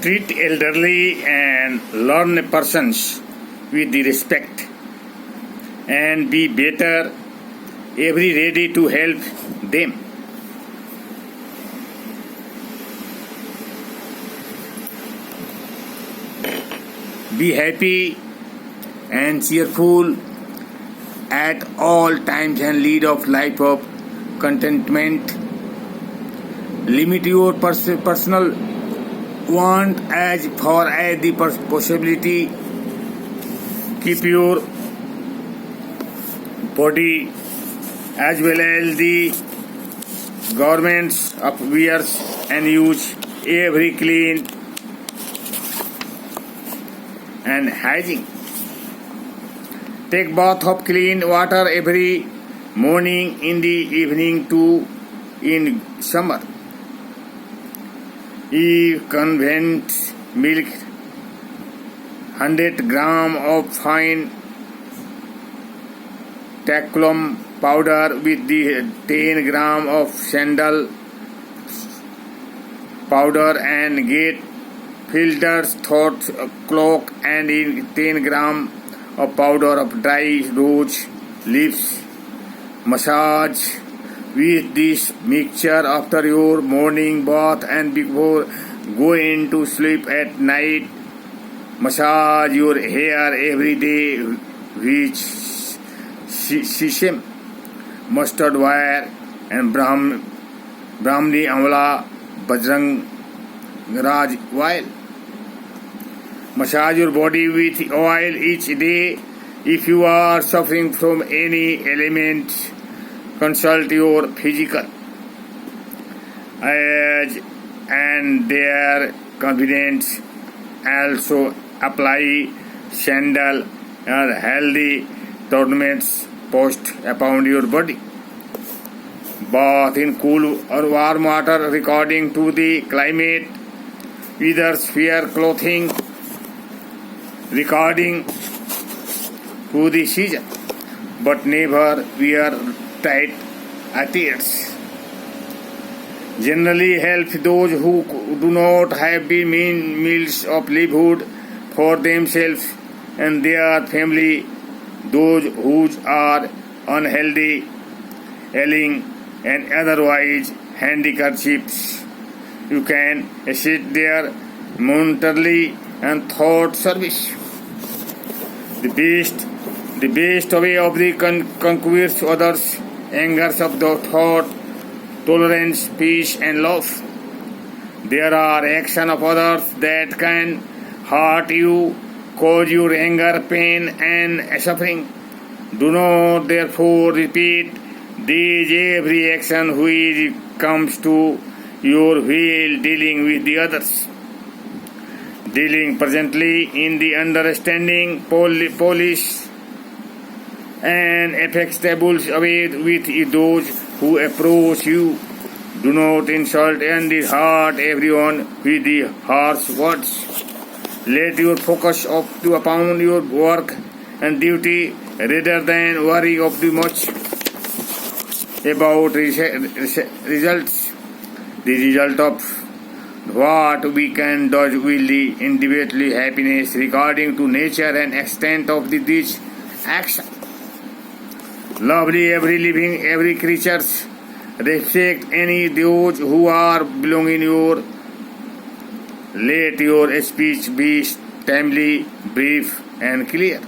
Treat elderly and learned persons with the respect and be better, every ready to help them. Be happy and cheerful at all times and lead a life of contentment. Limit your personal want as far as the possibility. Keep your body as well as the garments of wears and use every clean and hygiene. Take bath of clean water every morning, in the evening too in summer. Eat convent milk, 100 gram of fine talcum powder with the 10 gram of sandal powder, and get filters thought cloak and in 10 gram of powder of dry rose leaves. Massage with this mixture after your morning bath and before going to sleep at night. Massage your hair every day with sesame, mustard wire and Brahmi Amla Bajrang Raj oil. Massage your body with oil each day. If you are suffering from any ailment, consult your physical and their confidence. Also apply sandal or healthy tournaments post upon your body. Bath in cool or warm water according to the climate. Weather wear clothing according to the season, but never wear tight attires. Generally help those who do not have the means of livelihood for themselves and their family, those who are unhealthy, ailing and otherwise handicapped. You can assist their monetarily and thought service. The best way of the conquers others, angers of the thought, tolerance, peace and love. There are actions of others that can hurt you, cause you anger, pain and suffering. Do not therefore repeat these every action which comes to your will dealing with the others. Dealing presently in the understanding, polish and acceptable way with those who approach you. Do not insult and hurt everyone with the harsh words. Let your focus upon your work and duty rather than worry of too much about results. The result of what we can do will the individual happiness regarding to nature and extent of this action. Lovely every living, every creatures. Respect any those who are belonging your. Let your speech be timely, brief and clear.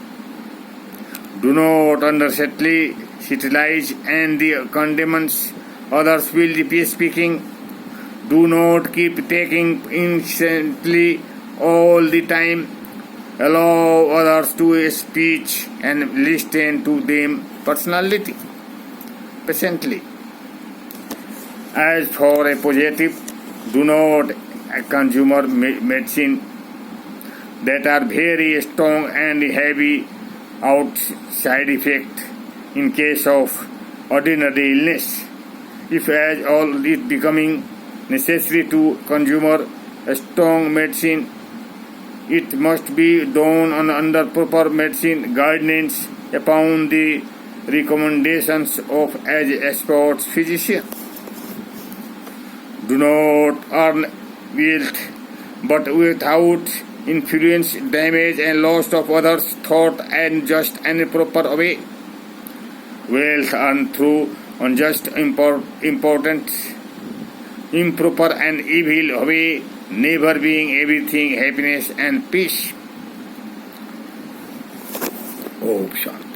Do not uncertainly criticize and the condemns others will be speaking. Do not keep taking instantly all the time. Allow others to speak and listen to them patiently. As for a positive, do not consume medicine that are very strong and heavy out side effect in case of ordinary illness. If as all is becoming necessary to consume a strong medicine, it must be done under proper medicine guidance upon the recommendations of as expert physician. Do not earn wealth but without influence, damage, and loss of others' thought and just and proper way. Wealth earned through unjust, improper, and evil way, never being everything happiness and peace. Oh, Shanti.